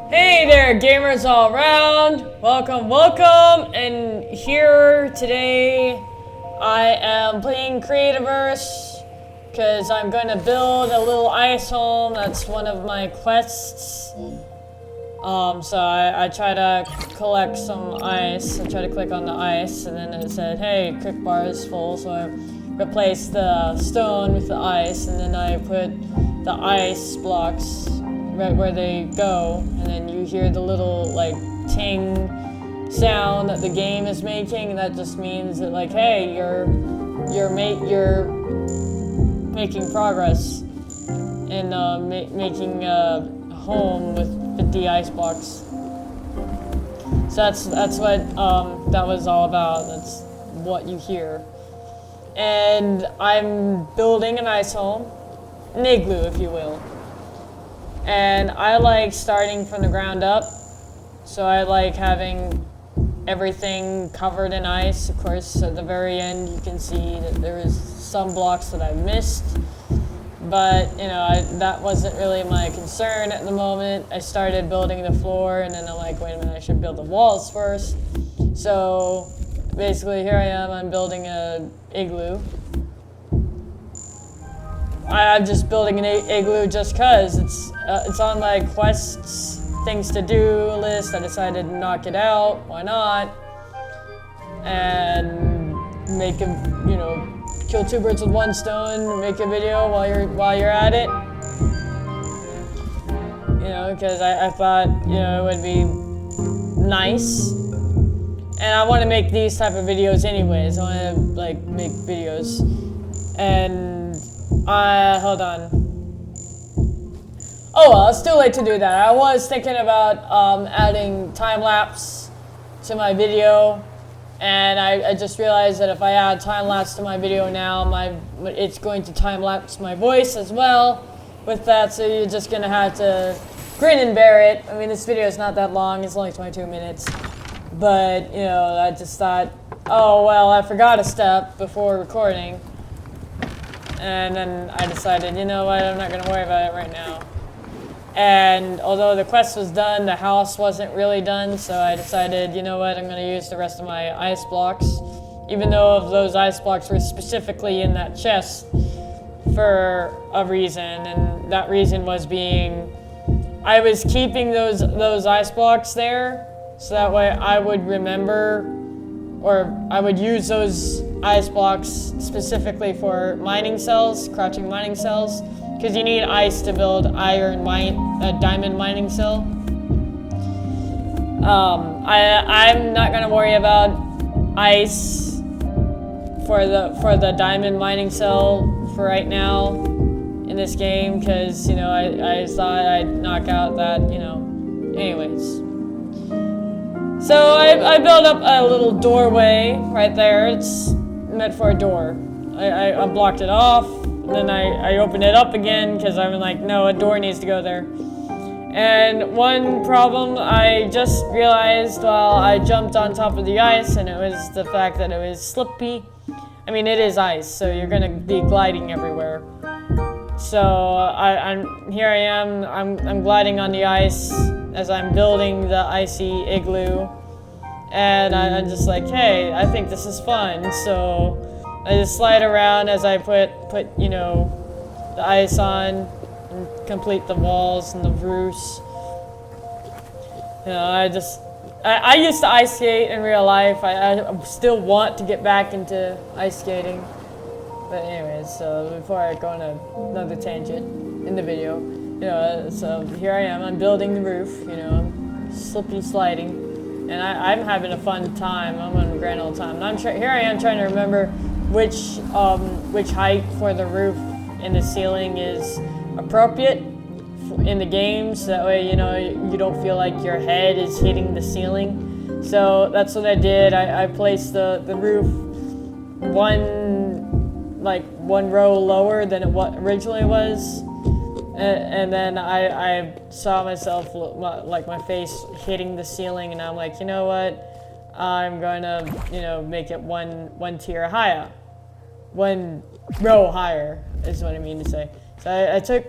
Hey there, gamers all around. Welcome. And here today, I am playing Creativerse because I'm going to build a little ice home. That's one of my quests. So I try to collect some ice. I try to click on the ice, and then it said, "Hey, quick bar is full." So I replaced the stone with the ice, and then I put the ice blocks right where they go, and then you hear the little like ting sound that the game is making, and that just means that like, hey, you're making progress in making a home with 50 ice blocks. So that's what that was all about. That's what you hear. And I'm building an ice home, an igloo, if you will. And I like starting from the ground up, so I like having everything covered in ice. Of course, at the very end you can see that there is some blocks that I missed, but you know, that wasn't really my concern at the moment. I started building the floor, and then I'm like, wait a minute, I should build the walls first. So basically here I am, I'm building an igloo. I'm just building an igloo just because it's on my quests, things to do list. I decided to knock it out. Why not? And make a, you know, kill two birds with one stone. Make a video while you're at it. You know, because I thought, you know, it would be nice. And I want to make these type of videos anyways. I want to like make videos. And hold on. Oh well, it's too late to do that. I was thinking about adding time-lapse to my video, and I just realized that if I add time-lapse to my video now, it's going to time-lapse my voice as well with that, so you're just gonna have to grin and bear it. I mean, this video is not that long, it's only 22 minutes, but you know, I just thought, oh well, I forgot a step before recording. And then I decided, you know what, I'm not going to worry about it right now. And although the quest was done, the house wasn't really done, so I decided, you know what, I'm going to use the rest of my ice blocks. Even though those ice blocks were specifically in that chest for a reason, and that reason was being, I was keeping those ice blocks there, so that way I would remember, or I would use those ice blocks specifically for mining cells, crouching mining cells, because you need ice to build diamond mining cell. I'm not gonna worry about ice for the diamond mining cell for right now in this game, because you know I thought I'd knock out that, you know, anyways. So I built up a little doorway right there. It's meant for a door. I blocked it off, then I opened it up again because I was like, no, a door needs to go there. And one problem I just realized while I jumped on top of the ice, and it was the fact that it was slippy. I mean, it is ice, so you're gonna be gliding everywhere. So here I am, I'm gliding on the ice as I'm building the icy igloo. And I'm just like, hey, I think this is fun. So I just slide around as I put you know, the ice on and complete the walls and the roofs. You know, I used to ice skate in real life. I still want to get back into ice skating. But anyways, so before I go on another tangent in the video, you know, so here I am, I'm building the roof, you know, I'm slippy sliding. And I'm having a fun time. I'm having a grand old time. And here I am trying to remember which height for the roof and the ceiling is appropriate in the game, so that way, you know, you don't feel like your head is hitting the ceiling. So that's what I did. I placed the roof one row lower than it originally was. And then I saw myself, like my face hitting the ceiling, and I'm like, you know what? I'm gonna, you know, make it one tier higher. One row higher is what I mean to say. So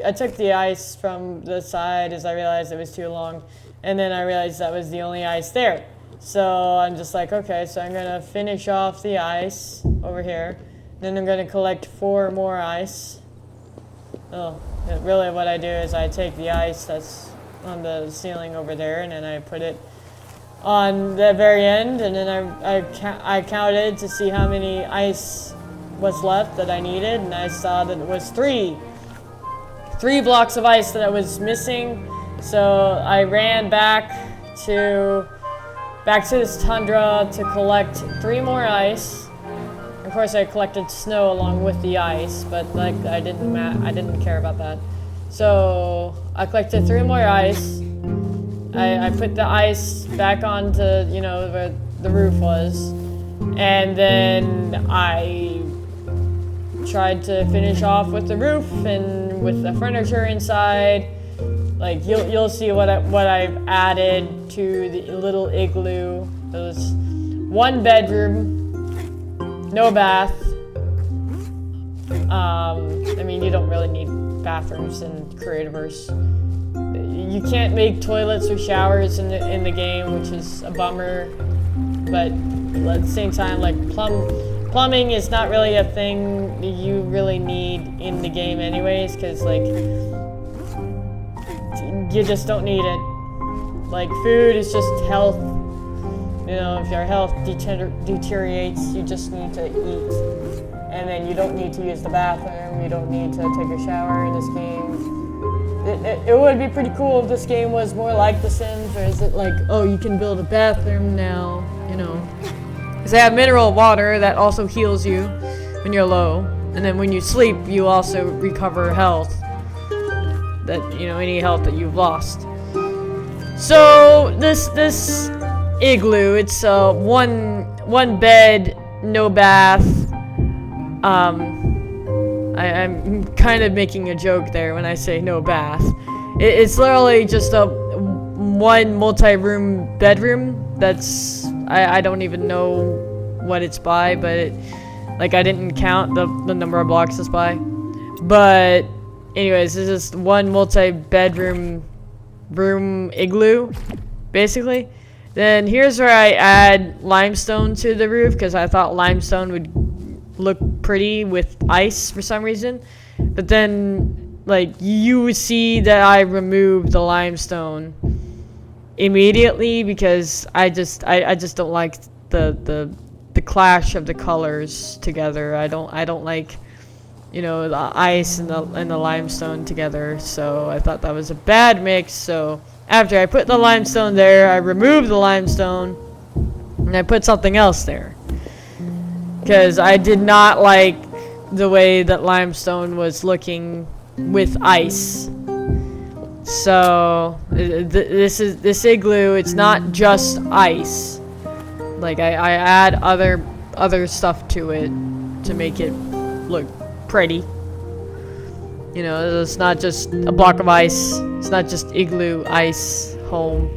I took the ice from the side as I realized it was too long, and then I realized that was the only ice there. So I'm just like, okay, so I'm gonna finish off the ice over here. Then I'm gonna collect 4 more ice. Oh, really what I do is I take the ice that's on the ceiling over there, and then I put it on the very end, and then I counted to see how many ice was left that I needed, and I saw that it was 3 blocks of ice that I was missing. So I ran back to this tundra to collect 3 more ice. Of course, I collected snow along with the ice, but like I didn't care about that. So I collected 3 more ice. I put the ice back onto, you know, where the roof was, and then I tried to finish off with the roof and with the furniture inside. Like you'll see what I've added to the little igloo. There's 1 bedroom, no bath. I mean, you don't really need bathrooms in Creativerse. You can't make toilets or showers in the game, which is a bummer. But at the same time, like plumbing is not really a thing you really need in the game anyways, because like you just don't need it. Like food is just health. You know, if your health deteriorates, you just need to eat. And then you don't need to use the bathroom, you don't need to take a shower in this game. It would be pretty cool if this game was more like The Sims, where is it like, oh, you can build a bathroom now, you know. Because they have mineral water that also heals you when you're low. And then when you sleep, you also recover health. That, you know, any health that you've lost. So, this igloo, it's one bed, no bath. I'm kind of making a joke there when I say no bath. It's literally just a 1 multi-room bedroom. That's I don't even know what it's by, but like I didn't count the number of blocks it's by. But anyways, it's just 1 multi-bedroom room igloo, basically. Then here's where I add limestone to the roof, because I thought limestone would look pretty with ice for some reason. But then like you would see that I removed the limestone immediately, because I just don't like the clash of the colors together. I don't like, you know, the ice and the limestone together. So I thought that was a bad mix. So after I put the limestone there, I removed the limestone and I put something else there. Because I did not like the way that limestone was looking with ice. So this igloo, it's not just ice. Like I add other stuff to it to make it look pretty. You know, it's not just a block of ice. It's not just igloo ice home.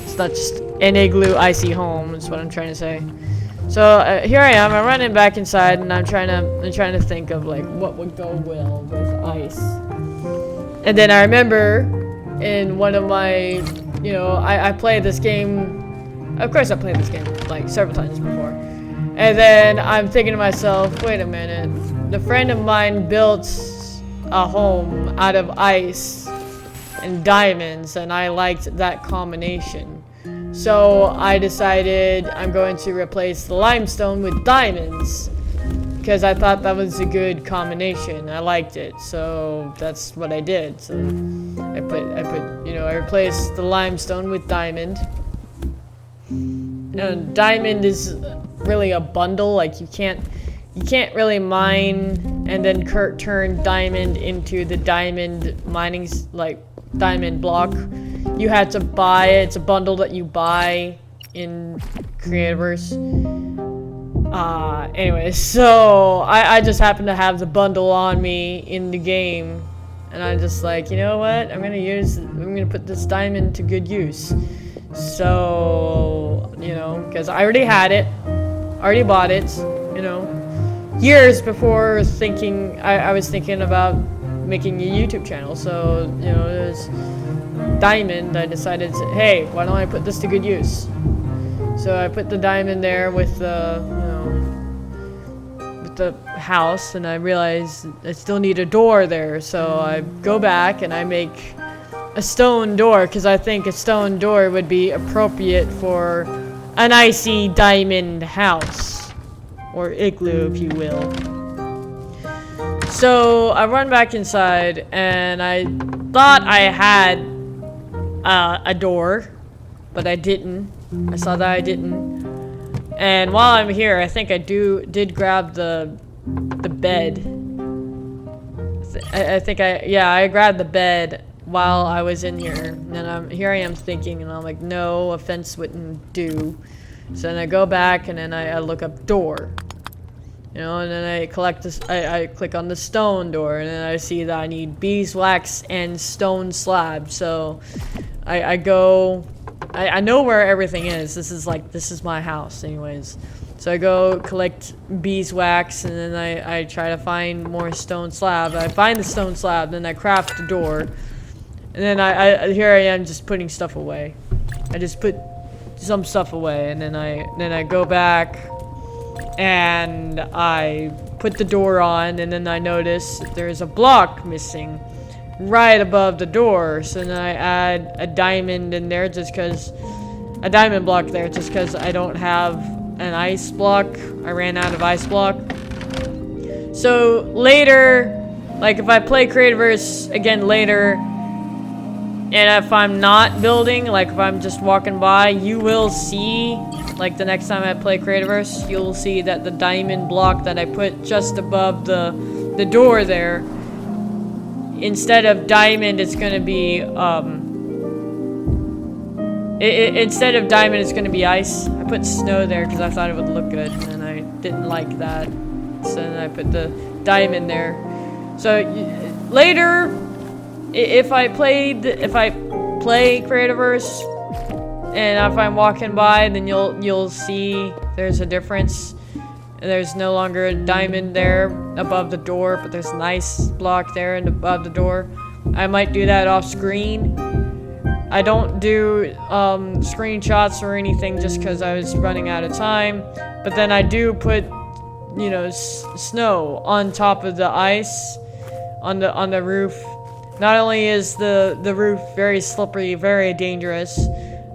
It's not just an igloo icy home. Is what I'm trying to say. So here I am. I'm running back inside, and I'm trying to think of like what would go well with ice. And then I remember in one of my, you know, I played this game. Of course, I played this game like several times before. And then I'm thinking to myself, wait a minute. A friend of mine built a home out of ice and diamonds, and I liked that combination. So I decided I'm going to replace the limestone with diamonds, because I thought that was a good combination. I liked it, so that's what I did. So I put, you know, I replaced the limestone with diamond. And diamond is really a bundle. Like you can't really mine and then turn diamond into the diamond mining, like diamond block. You had to buy it. It's a bundle that you buy in Creativerse. Anyways, so I just happened to have the bundle on me in the game, and I'm just like, you know what? I'm gonna put this diamond to good use. So, you know, because I already had it, already bought it, you know, years before thinking, I was thinking about making a YouTube channel. So, you know, there's diamond. I decided, hey, why don't I put this to good use? So I put the diamond there with the, you know, with the house, and I realized I still need a door there. So I go back and I make a stone door, because I think a stone door would be appropriate for an icy diamond house, or igloo, if you will. So I run back inside, and I thought I had a door, but I didn't. I saw that I didn't. And while I'm here, I think I did grab the bed. I grabbed the bed while I was in here, and here I am thinking, and I'm like, no, a fence wouldn't do. So then I go back, and then I look up door, you know, and then I click on the stone door, and then I see that I need beeswax and stone slab. So I go, I know where everything is. This is my house anyways. So I go collect beeswax, and then I try to find more stone slab. I find the stone slab, then I craft the door. And then here I am just putting stuff away. I just put some stuff away, and then I go back and I put the door on, and then I notice that there's a block missing right above the door. So then I add a diamond in there, a diamond block there, just because I don't have an ice block. I ran out of ice block. So later, like if I play Creativerse again later, and if I'm not building, like if I'm just walking by, you will see, like the next time I play Creativerse, you'll see that the diamond block that I put just above the door there, instead of diamond, it's going to be, instead of diamond, it's going to be ice. I put snow there because I thought it would look good, and I didn't like that. So then I put the diamond there. So later, if I play Creativerse, and if I'm walking by, then you'll see there's a difference. There's no longer a diamond there above the door, but there's an ice block there and above the door. I might do that off screen. I don't do screenshots or anything just because I was running out of time. But then I do put, you know, snow on top of the ice on the roof. Not only is the roof very slippery, very dangerous,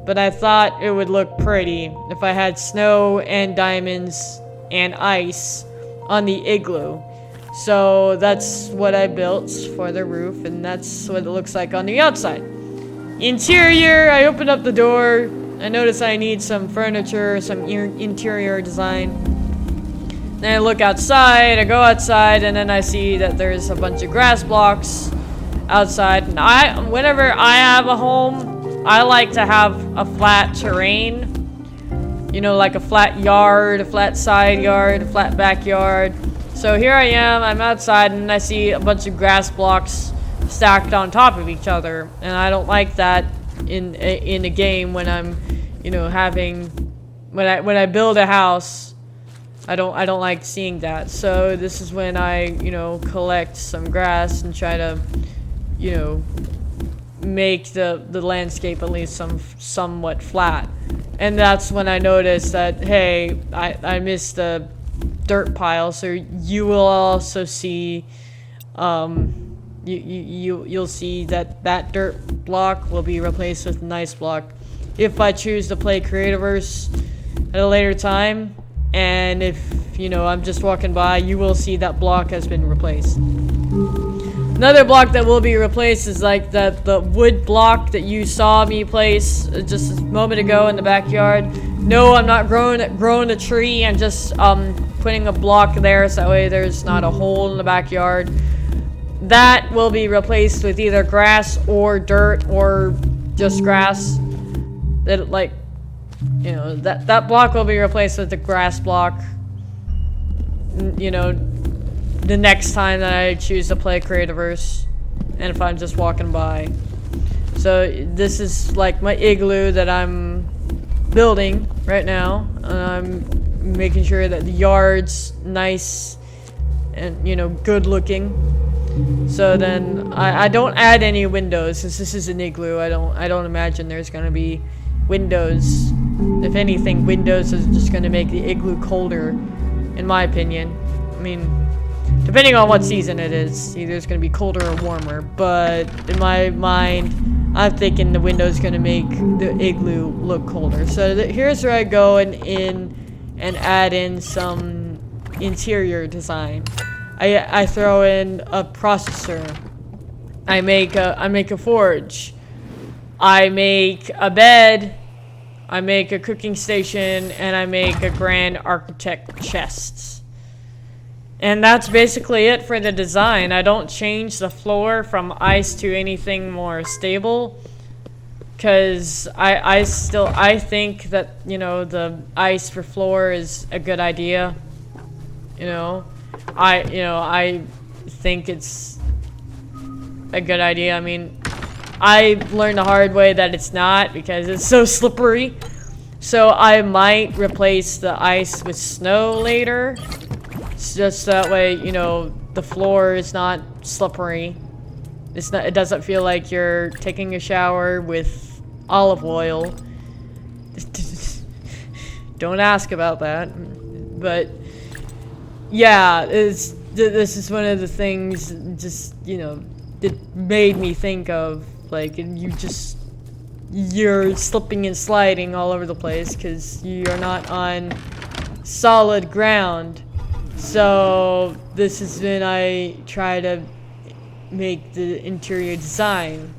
but I thought it would look pretty if I had snow and diamonds and ice on the igloo. So that's what I built for the roof, and that's what it looks like on the outside. Interior, I open up the door. I notice I need some furniture, some interior design. Then I look outside, I go outside, and then I see that there's a bunch of grass blocks outside. And whenever I have a home, I like to have a flat terrain. You know, like a flat yard, a flat side yard, a flat backyard. So here I am, I'm outside, and I see a bunch of grass blocks stacked on top of each other. And I don't like that in a game when I'm, you know, when I build a house. I don't like seeing that. So this is when I, you know, collect some grass and try to, you know, make the landscape at least somewhat flat. And that's when I noticed that, hey, I missed the dirt pile. So you will also see, you'll see that dirt block will be replaced with an ice block if I choose to play Creativerse at a later time. And if, you know, I'm just walking by, you will see that block has been replaced. Another block that will be replaced is like the wood block that you saw me place just a moment ago in the backyard. No, I'm not growing a tree. I'm just putting a block there so that way there's not a hole in the backyard. That will be replaced with either grass or dirt or just grass. That, like, you know, that block will be replaced with the grass block. You know, the next time that I choose to play Creativerse, and if I'm just walking by. So this is like my igloo that I'm building right now. I'm making sure that the yard's nice and, you know, good looking. So then I don't add any windows since this is an igloo. I don't imagine there's gonna be windows. If anything, windows is just gonna make the igloo colder, in my opinion. I mean, depending on what season it is, either it's gonna be colder or warmer. But in my mind, I'm thinking the window's gonna make the igloo look colder. So here's where I go and add in some interior design. I throw in a processor. I make a forge. I make a bed. I make a cooking station, and I make a grand architect chest. And that's basically it for the design. I don't change the floor from ice to anything more stable, because I think that, you know, the ice for floor is a good idea. I think it's a good idea. I mean, I learned the hard way that it's not, because it's so slippery. So I might replace the ice with snow later. It's just that way, you know, the floor is not slippery. It doesn't feel like you're taking a shower with olive oil. Don't ask about that. But yeah, this is one of the things, just, you know, it made me think of, like, you're slipping and sliding all over the place because you're not on solid ground. So this is when I try to make the interior design.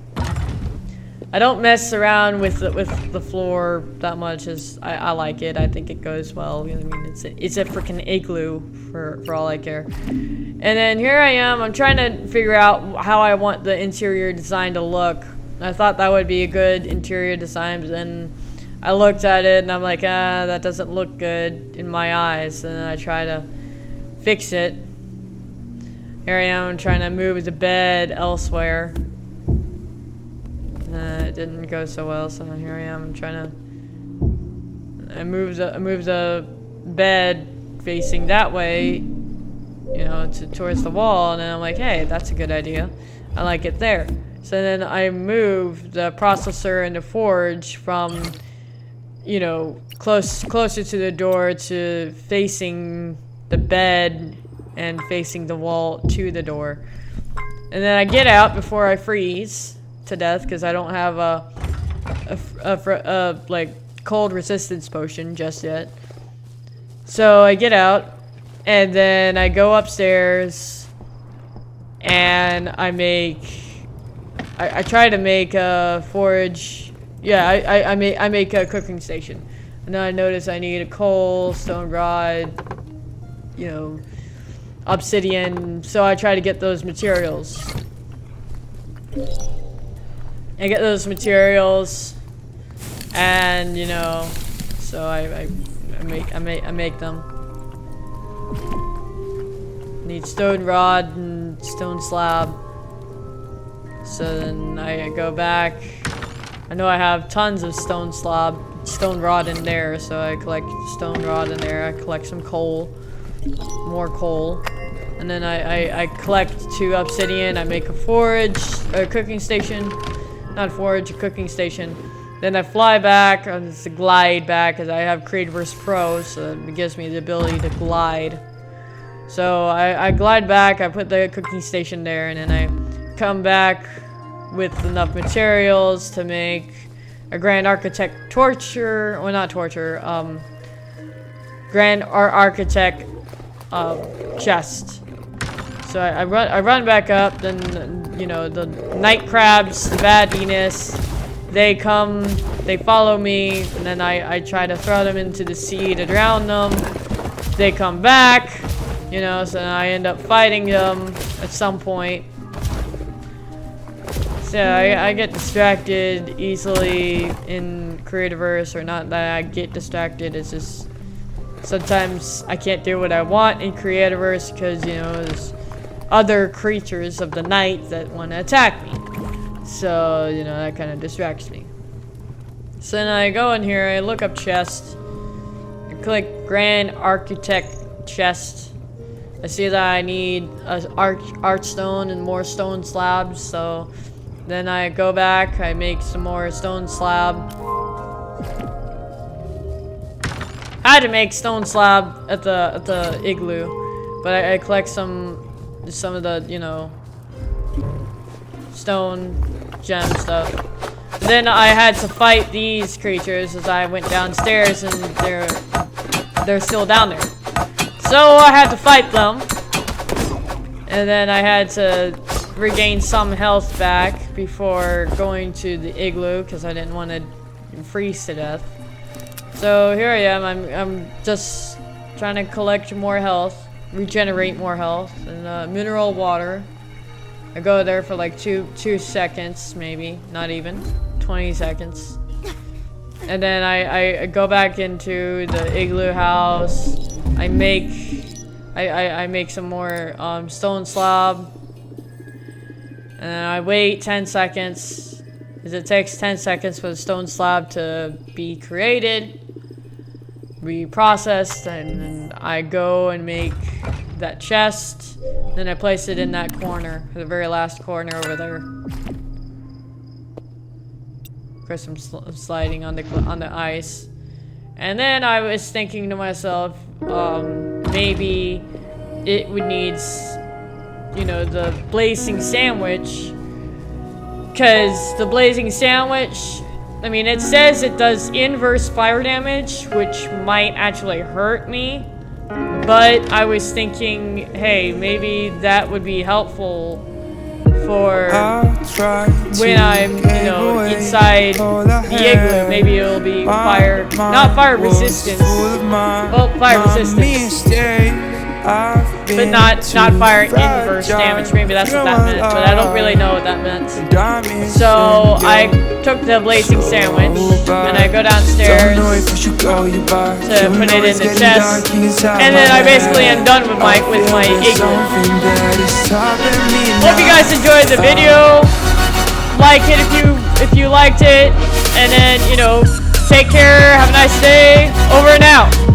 I don't mess around with the floor that much, as I like it. I think it goes well. I mean, it's a freaking igloo for all I care. And then here I am. I'm trying to figure out how I want the interior design to look. I thought that would be a good interior design, but then I looked at it and I'm like, that doesn't look good in my eyes. And then I try to fix it. Here I am trying to move the bed elsewhere. It didn't go so well, so here I am trying to. I move the bed facing that way, you know, towards the wall, and then I'm like, hey, that's a good idea. I like it there. So then I move the processor and the forge from, you know, closer to the door to facing the bed and facing the wall to the door. And then I get out before I freeze to death, because I don't have a like cold resistance potion just yet. So I get out, and then I go upstairs, and I try to make a forge. Yeah, I make a cooking station, and then I notice I need a coal, stone rod, you know, obsidian. So I try to get those materials. I get those materials, and, you know, so I make them. Need stone rod and stone slab. So then I go back. I know I have tons of stone rod in there, so I collect stone rod in there. I collect some coal, more coal. And then I collect 2 obsidian. I make a forge, a cooking station. Not forge, a cooking station. Then I fly back, or it's a glide back, because I have Creativerse Pro, so it gives me the ability to glide. So I glide back, I put the cooking station there, and then I come back with enough materials to make a grand architect torture, well, not torture, grand architect chest. So I run back up, then, you know, the night crabs, the badiness, they come, they follow me, and then I try to throw them into the sea to drown them. They come back, you know, so I end up fighting them at some point. So I get distracted easily in Creativerse, or not that I get distracted, it's just sometimes I can't do what I want in Creativerse because, you know, there's other creatures of the night that want to attack me. So, you know, that kind of distracts me. So then I go in here, I look up chest, I click Grand Architect Chest. I see that I need a arch stone and more stone slabs, so then I go back, I make some more stone slab. I had to make stone slab at the igloo, but I collect some of the, you know, stone gem stuff. And then I had to fight these creatures as I went downstairs, and they're still down there. So I had to fight them, and then I had to regain some health back before going to the igloo because I didn't want to freeze to death. So here I am. I'm just trying to collect more health, regenerate more health, and mineral water. I go there for like two seconds, maybe, not even 20 seconds, and then I go back into the igloo house. I make some more stone slab, and then I wait 10 seconds, because it takes 10 seconds for the stone slab to be created, be processed, and then I go and make that chest. Then I place it in that corner, the very last corner over there. Of course, I'm sliding on the ice, and then I was thinking to myself, maybe it would need, you know, the blazing sandwich, because the blazing sandwich, I mean, it says it does inverse fire damage, which might actually hurt me, but I was thinking, hey, maybe that would be helpful for when I'm, you know, inside the igloo. Maybe it'll be fire, not fire resistance, well, fire resistance, but not fire inverse damage. Maybe that's what that meant, but I don't really know what that meant. So I took the blazing sandwich and I go downstairs to put it in the chest, and then I basically am done with my igloo. Hope you guys enjoyed the video. Like it if you liked it, and then, you know, take care. Have a nice day. Over and out.